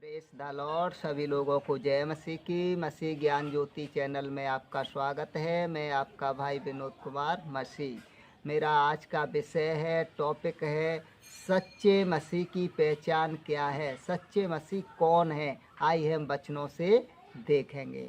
Press the Lord. सभी लोगों को जय मसीह की। मसीह ज्ञान ज्योति चैनल में आपका स्वागत है। मैं आपका भाई विनोद कुमार मसीह। मेरा आज का विषय है, टॉपिक है, सच्चे मसीह की पहचान क्या है, सच्चे मसीह कौन है। आइए हम वचनों से देखेंगे।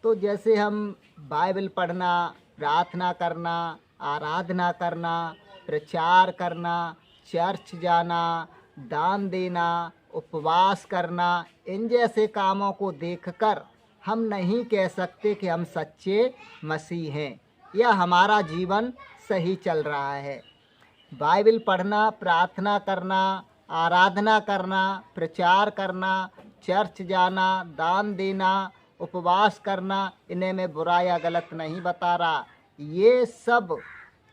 तो जैसे हम बाइबल पढ़ना, प्रार्थना करना, आराधना करना, प्रचार करना, चर्च जाना, दान देना, उपवास करना, इन जैसे कामों को देखकर हम नहीं कह सकते कि हम सच्चे मसीह हैं या हमारा जीवन सही चल रहा है। बाइबल पढ़ना, प्रार्थना करना, आराधना करना, प्रचार करना, चर्च जाना, दान देना, उपवास करना, इन्हें मैं बुरा या गलत नहीं बता रहा। ये सब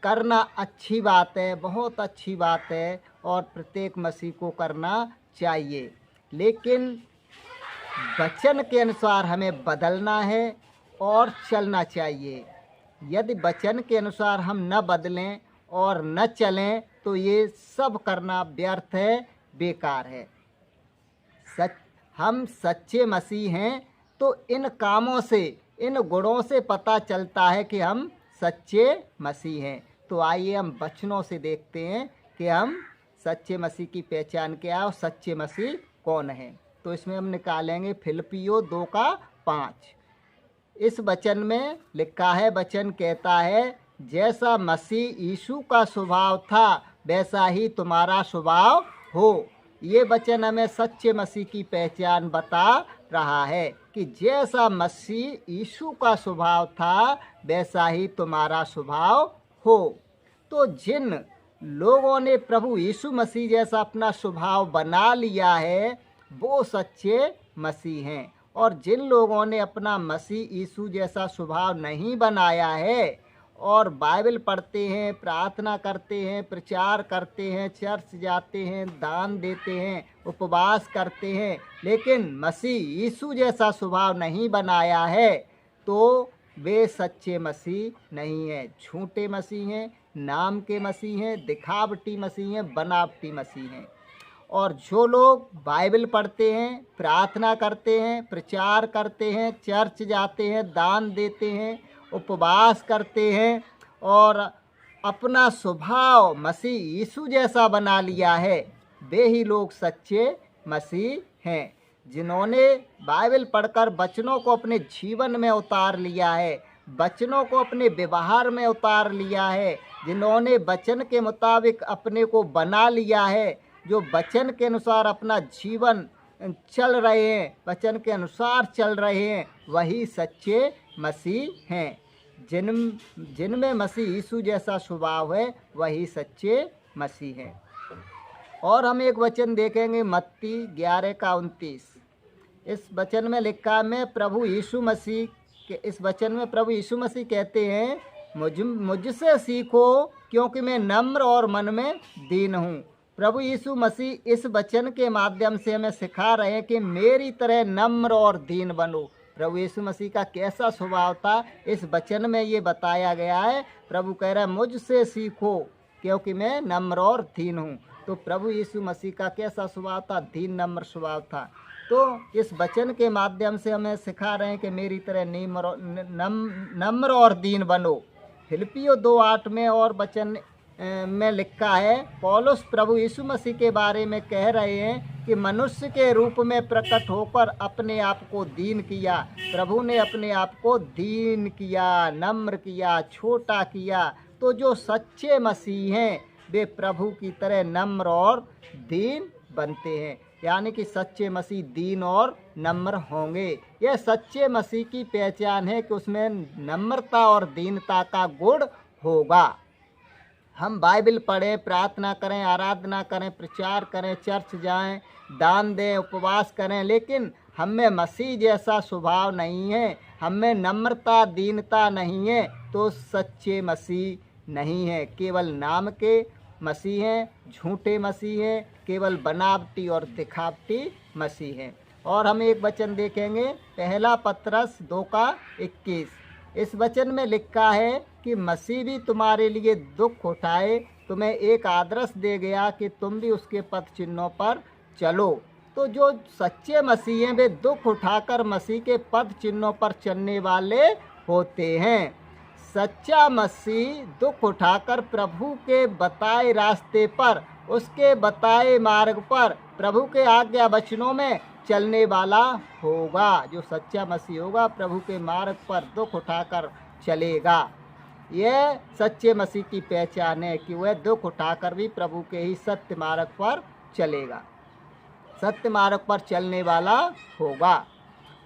करना अच्छी बात है, बहुत अच्छी बात है और प्रत्येक मसीह को करना चाहिए। लेकिन वचन के अनुसार हमें बदलना है और चलना चाहिए। यदि वचन के अनुसार हम न बदलें और न चलें तो ये सब करना व्यर्थ है, बेकार है। हम सच्चे मसीह हैं तो इन कामों से, इन गुणों से पता चलता है कि हम सच्चे मसीह हैं। तो आइए हम वचनों से देखते हैं कि हम सच्चे मसीह की पहचान क्या है और सच्चे मसीह कौन है। तो इसमें हम निकालेंगे फिलिप्पियों 2:5। इस वचन में लिखा है, वचन कहता है, जैसा मसीह यीशु का स्वभाव था वैसा ही तुम्हारा स्वभाव हो। ये वचन हमें सच्चे मसीह की पहचान बता रहा है कि जैसा मसीह यीशु का स्वभाव था वैसा ही तुम्हारा स्वभाव हो। तो जिन लोगों ने प्रभु यीशु मसीह जैसा अपना स्वभाव बना लिया है वो सच्चे मसीह हैं। और जिन लोगों ने अपना मसीह यीशु जैसा स्वभाव नहीं बनाया है और बाइबल पढ़ते हैं, प्रार्थना करते हैं, प्रचार करते हैं, चर्च जाते हैं, दान देते हैं, उपवास करते हैं, लेकिन मसीह यीशु जैसा स्वभाव नहीं बनाया है तो वे सच्चे मसीह नहीं हैं, झूठे मसीह हैं, नाम के मसीह हैं, दिखावटी मसीह हैं, बनावटी मसीह हैं। और जो लोग बाइबल पढ़ते हैं, प्रार्थना करते हैं, प्रचार करते हैं, चर्च जाते हैं, दान देते हैं, उपवास करते हैं और अपना स्वभाव मसीह यीशु जैसा बना लिया है, वे ही लोग सच्चे मसीह हैं। जिन्होंने बाइबल पढ़कर वचनों को अपने जीवन में उतार लिया है, वचनों को अपने व्यवहार में उतार लिया है, जिन्होंने वचन के मुताबिक अपने को बना लिया है, जो वचन के अनुसार अपना जीवन चल रहे हैं, वचन के अनुसार चल रहे हैं, वही सच्चे मसीह हैं। जिनमें मसीह यीशु जैसा स्वभाव है वही सच्चे मसीह हैं। और हम एक वचन देखेंगे, मत्ती 11:29। इस वचन में लिखा है, मैं प्रभु यीशु मसीह के, इस वचन में प्रभु यीशु मसीह कहते हैं, मुझसे सीखो क्योंकि मैं नम्र और मन में दीन हूँ। प्रभु यीशु मसीह इस वचन के माध्यम से हमें सिखा रहे हैं कि मेरी तरह नम्र और दीन बनो। प्रभु यीशु मसीह का कैसा स्वभाव था इस वचन में ये बताया गया है। प्रभु कह रहा है, मुझसे सीखो क्योंकि मैं नम्र और दीन हूँ। तो प्रभु यीशु मसीह का कैसा स्वभाव था? दीन नम्र स्वभाव था। तो इस वचन के माध्यम से हमें सिखा रहे हैं कि मेरी तरह नम्र और दीन बनो। फिलिप्पियों 2:8 में और वचन में लिखा है, पौलुस प्रभु यीशु मसीह के बारे में कह रहे हैं कि मनुष्य के रूप में प्रकट होकर अपने आप को दीन किया। प्रभु ने अपने आप को दीन किया, नम्र किया, छोटा किया। तो जो सच्चे मसीह हैं वे प्रभु की तरह नम्र और दीन बनते हैं, यानी कि सच्चे मसीह दीन और नम्र होंगे। यह सच्चे मसीह की पहचान है कि उसमें नम्रता और दीनता का गुण होगा। हम बाइबल पढ़ें, प्रार्थना करें, आराधना करें, प्रचार करें, चर्च जाएं, दान दें, उपवास करें, लेकिन हम में मसीह जैसा स्वभाव नहीं है, हम में नम्रता, दीनता नहीं है, तो सच्चे मसीह नहीं है। केवल नाम के मसीह हैं, झूठे मसीह हैं, केवल बनावटी और दिखावटी मसीह हैं। और हम एक वचन देखेंगे, पहला पतरस 2:21। इस वचन में लिखा है कि मसीह भी तुम्हारे लिए दुख उठाए, तुम्हें एक आदर्श दे गया कि तुम भी उसके पथ चिन्हों पर चलो। तो जो सच्चे मसीह हैं वे दुख उठाकर मसीह के पद चिन्हों पर चलने वाले होते हैं। सच्चा मसीह दुख उठाकर प्रभु के बताए रास्ते पर, उसके बताए मार्ग पर, प्रभु के आज्ञा वचनों में चलने वाला होगा। जो सच्चा मसीह होगा प्रभु के मार्ग पर दुख उठाकर चलेगा। यह सच्चे मसीह की पहचान है कि वह दुख उठाकर भी प्रभु के ही सत्य मार्ग पर चलेगा, सत्य मार्ग पर चलने वाला होगा।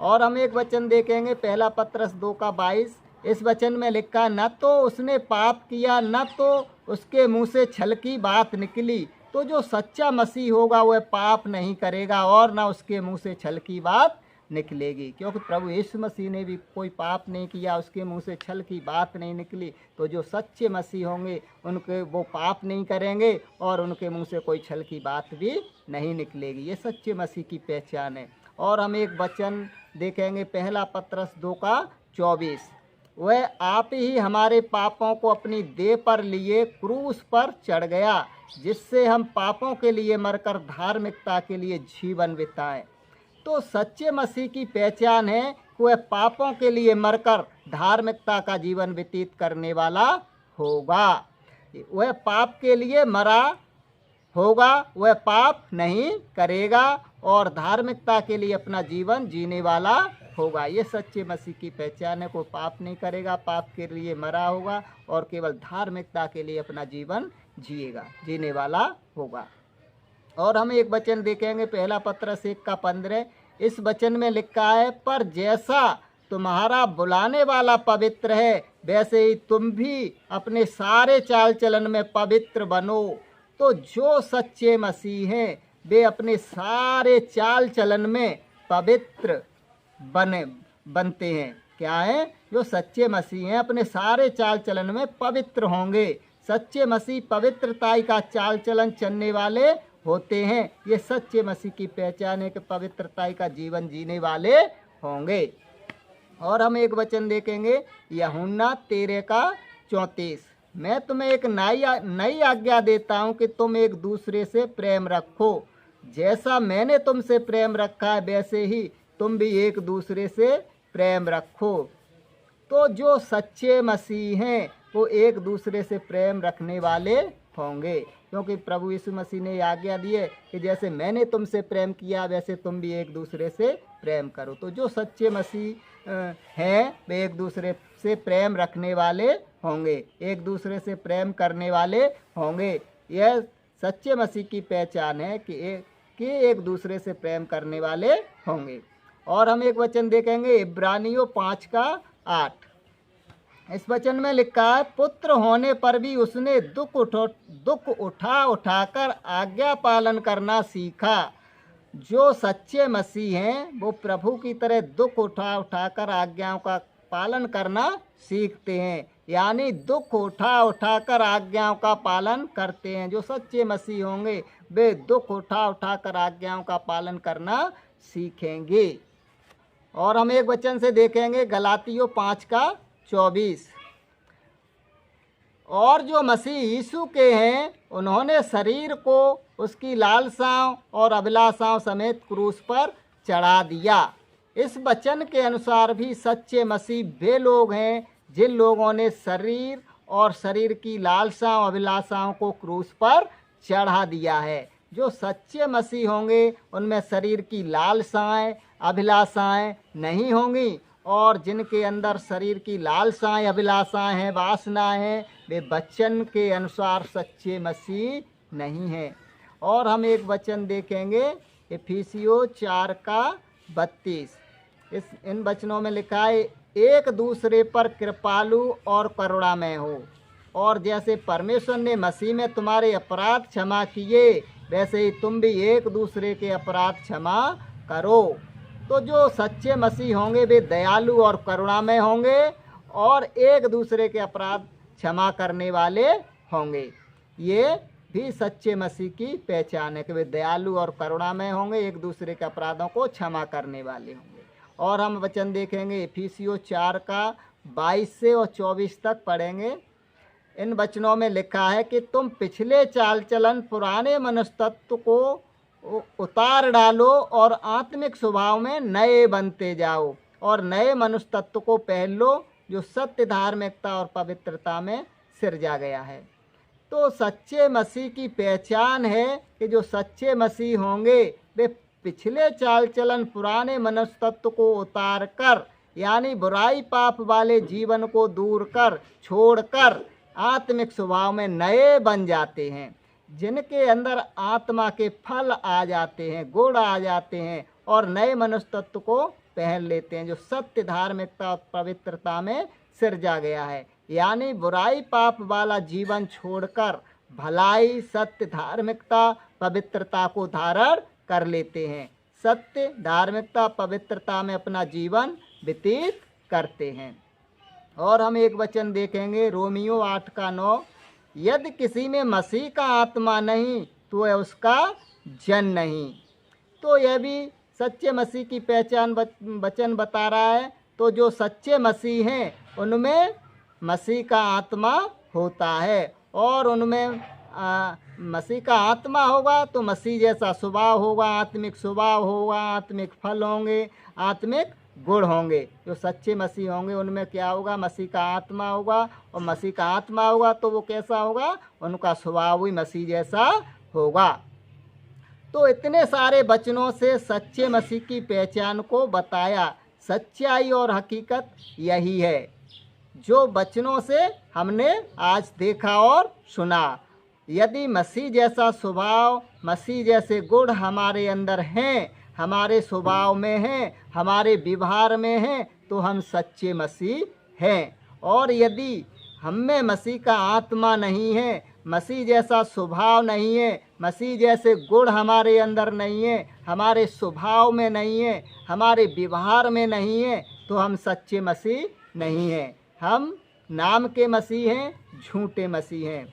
और हम एक वचन देखेंगे, पहला पत्रस 2:22। इस वचन में लिखा, न तो उसने पाप किया, न तो उसके मुंह से छल की बात निकली। तो जो सच्चा मसीह होगा वह पाप नहीं करेगा और न उसके मुंह से छल की बात निकलेगी, क्योंकि प्रभु यीशु मसीह ने भी कोई पाप नहीं किया, उसके मुंह से छल की बात नहीं निकली। तो जो सच्चे मसीह होंगे उनके वो पाप नहीं करेंगे और उनके मुंह से कोई छल की बात भी नहीं निकलेगी। ये सच्चे मसीह की पहचान है। और हम एक वचन देखेंगे, पहला पत्रस 2:24। वह आप ही हमारे पापों को अपनी देह पर लिए क्रूस पर चढ़ गया, जिससे हम पापों के लिए मरकर धार्मिकता के लिए जीवन बिताएं। तो सच्चे मसीह की पहचान है कि वह पापों के लिए मरकर धार्मिकता का जीवन व्यतीत करने वाला होगा। वह पाप के लिए मरा होगा, वह पाप नहीं करेगा और धार्मिकता के लिए अपना जीवन जीने वाला होगा। ये सच्चे मसीह की पहचान है। कोई पाप नहीं करेगा, पाप के लिए मरा होगा और केवल धार्मिकता के लिए अपना जीवन जिएगा, जीने वाला होगा। और हम एक वचन देखेंगे, पहला पत्रस 1:15। इस वचन में लिखा है, पर जैसा तुम्हारा बुलाने वाला पवित्र है, वैसे ही तुम भी अपने सारे चाल चलन में पवित्र बनो। तो जो सच्चे मसीह हैं वे अपने सारे चाल चलन में पवित्र बनते हैं। क्या है? जो सच्चे मसीह हैं अपने सारे चाल चलन में पवित्र होंगे। सच्चे मसीह पवित्रता का चाल चलन चलने वाले होते हैं। ये सच्चे मसीह की पहचान है कि पवित्रता का जीवन जीने वाले होंगे। और हम एक वचन देखेंगे, यूहन्ना 13:34। मैं तुम्हें एक नई आज्ञा देता हूँ कि तुम एक दूसरे से प्रेम रखो। जैसा मैंने तुमसे प्रेम रखा है वैसे ही तुम भी एक दूसरे से प्रेम रखो। तो जो सच्चे मसीह हैं वो एक दूसरे से प्रेम रखने वाले होंगे, क्योंकि प्रभु यीशु मसीह ने आज्ञा दी है कि जैसे मैंने तुमसे प्रेम किया वैसे तुम भी एक दूसरे से प्रेम करो। तो जो सच्चे मसीह हैं वे एक दूसरे से प्रेम रखने वाले होंगे, एक दूसरे से प्रेम करने वाले होंगे। यह सच्चे मसीह की पहचान है कि एक दूसरे से प्रेम करने वाले होंगे। और हम एक वचन देखेंगे, इब्रानियों 5:8। इस वचन में लिखा है, पुत्र होने पर भी उसने दुख उठाकर आज्ञा पालन करना सीखा। जो सच्चे मसीह हैं वो प्रभु की तरह दुख उठाकर आज्ञाओं का पालन करना सीखते हैं, यानी दुख उठाकर आज्ञाओं का पालन करते हैं। जो सच्चे मसीह होंगे वे दुख उठाकर आज्ञाओं का पालन करना सीखेंगे। और हम एक वचन से देखेंगे, गलातियों 5:24। और जो मसीह यीशु के हैं उन्होंने शरीर को उसकी लालसाओं और अभिलाषाओं समेत क्रूस पर चढ़ा दिया। इस वचन के अनुसार भी सच्चे मसीह वे लोग हैं जिन लोगों ने शरीर और शरीर की लालसाओं अभिलाषाओं को क्रूस पर चढ़ा दिया है। जो सच्चे मसीह होंगे उनमें शरीर की लालसाएं अभिलाषाएं नहीं होंगी, और जिनके अंदर शरीर की लालसाएं अभिलाषाएं हैं, वासनाएं हैं, वे वचन के अनुसार सच्चे मसीह नहीं हैं। और हम एक वचन देखेंगे, इफिसियों 4:32। इन वचनों में लिखा है, एक दूसरे पर कृपालु और करुणामय हो, और जैसे परमेश्वर ने मसीह में तुम्हारे अपराध क्षमा किए वैसे ही तुम भी एक दूसरे के अपराध क्षमा करो। तो जो सच्चे मसीह होंगे वे दयालु और करुणामय होंगे और एक दूसरे के अपराध क्षमा करने वाले होंगे। ये भी सच्चे मसीह की पहचान है कि वे दयालु और करुणामय होंगे, एक दूसरे के अपराधों को क्षमा करने वाले होंगे। और हम वचन देखेंगे, इफिसियों 4:22 से और 24 तक पढ़ेंगे। इन वचनों में लिखा है कि तुम पिछले चाल चलन पुराने मनुष्य तत्व को उतार डालो और आत्मिक स्वभाव में नए बनते जाओ और नए मनुष्य तत्व को पहन लो जो सत्य, धार्मिकता और पवित्रता में सिरजा गया है। तो सच्चे मसीह की पहचान है कि जो सच्चे मसीह होंगे वे पिछले चाल चलन, पुराने मनुष्य तत्व को उतार कर, यानी बुराई पाप वाले जीवन को दूर कर, छोड़कर आत्मिक स्वभाव में नए बन जाते हैं, जिनके अंदर आत्मा के फल आ जाते हैं, गुण आ जाते हैं और नए मनुष्य तत्व को पहन लेते हैं जो सत्य, धार्मिकता और पवित्रता में सिरजा गया है। यानी बुराई पाप वाला जीवन छोड़कर भलाई, सत्य, धार्मिकता, पवित्रता को धारण कर लेते हैं। सत्य, धार्मिकता, पवित्रता में अपना जीवन व्यतीत करते हैं। और हम एक वचन देखेंगे रोमियो 8:9, यदि किसी में मसीह का आत्मा नहीं तो वह उसका जन नहीं। तो यह भी सच्चे मसीह की पहचान वचन बता रहा है। तो जो सच्चे मसीह हैं उनमें मसीह का आत्मा होता है और उनमें मसीह का आत्मा होगा तो मसीह जैसा स्वभाव होगा, आत्मिक स्वभाव होगा, आत्मिक फल होंगे, आत्मिक गुण होंगे। जो सच्चे मसीह होंगे उनमें क्या होगा? मसीह का आत्मा होगा और मसीह का आत्मा होगा तो वो कैसा होगा? उनका स्वभाव भी मसीह जैसा होगा। तो इतने सारे वचनों से सच्चे मसीह की पहचान को बताया। सच्चाई और हकीकत यही है जो वचनों से हमने आज देखा और सुना। यदि मसीह जैसा स्वभाव, मसीह जैसे गुण हमारे अंदर हैं, हमारे स्वभाव में हैं, हमारे व्यवहार में हैं, तो हम सच्चे मसीह हैं। और यदि हम में मसीह का आत्मा नहीं है, मसीह जैसा स्वभाव नहीं है, मसीह जैसे गुण हमारे अंदर नहीं है, हमारे स्वभाव में नहीं है, हमारे व्यवहार में नहीं है, तो हम सच्चे मसीह नहीं हैं। हम नाम के मसीह हैं, झूठे मसीह हैं।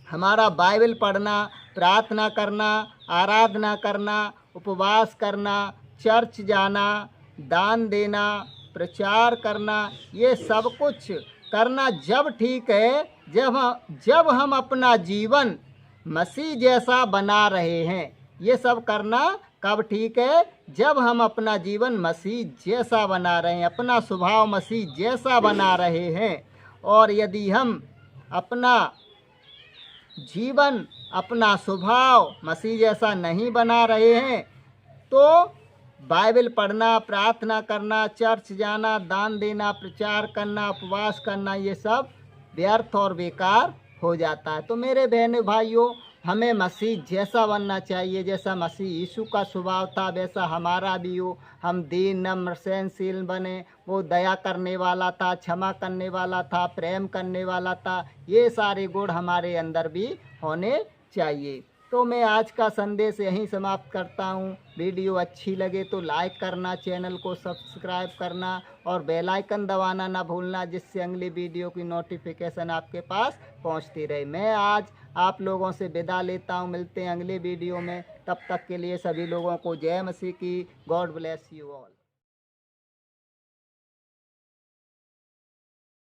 हमारा बाइबल पढ़ना, प्रार्थना करना, आराधना करना, उपवास करना, चर्च जाना, दान देना, प्रचार करना, ये सब कुछ करना जब ठीक है जब हम अपना जीवन मसीह जैसा बना रहे हैं। ये सब करना कब ठीक है? जब हम अपना जीवन मसीह जैसा बना रहे हैं, अपना स्वभाव मसीह जैसा बना रहे हैं। और यदि हम अपना जीवन, अपना स्वभाव मसीह जैसा नहीं बना रहे हैं तो बाइबल पढ़ना, प्रार्थना करना, चर्च जाना, दान देना, प्रचार करना, उपवास करना, ये सब व्यर्थ और बेकार हो जाता है। तो मेरे बहनों भाइयों, हमें मसीह जैसा बनना चाहिए। जैसा मसीह यीशु का स्वभाव था वैसा हमारा भी हो। हम दीन, नम्र, सहनशील बने। वो दया करने वाला था, क्षमा करने वाला था, प्रेम करने वाला था। ये सारे गुण हमारे अंदर भी होने चाहिए। तो मैं आज का संदेश यहीं समाप्त करता हूँ। वीडियो अच्छी लगे तो लाइक करना, चैनल को सब्सक्राइब करना और बेल आइकन दबाना ना भूलना, जिससे अगली वीडियो की नोटिफिकेशन आपके पास पहुँचती रहे। मैं आज आप लोगों से विदा लेता हूँ। मिलते हैं अगले वीडियो में। तब तक के लिए सभी लोगों को जय मसीह की। God bless you all.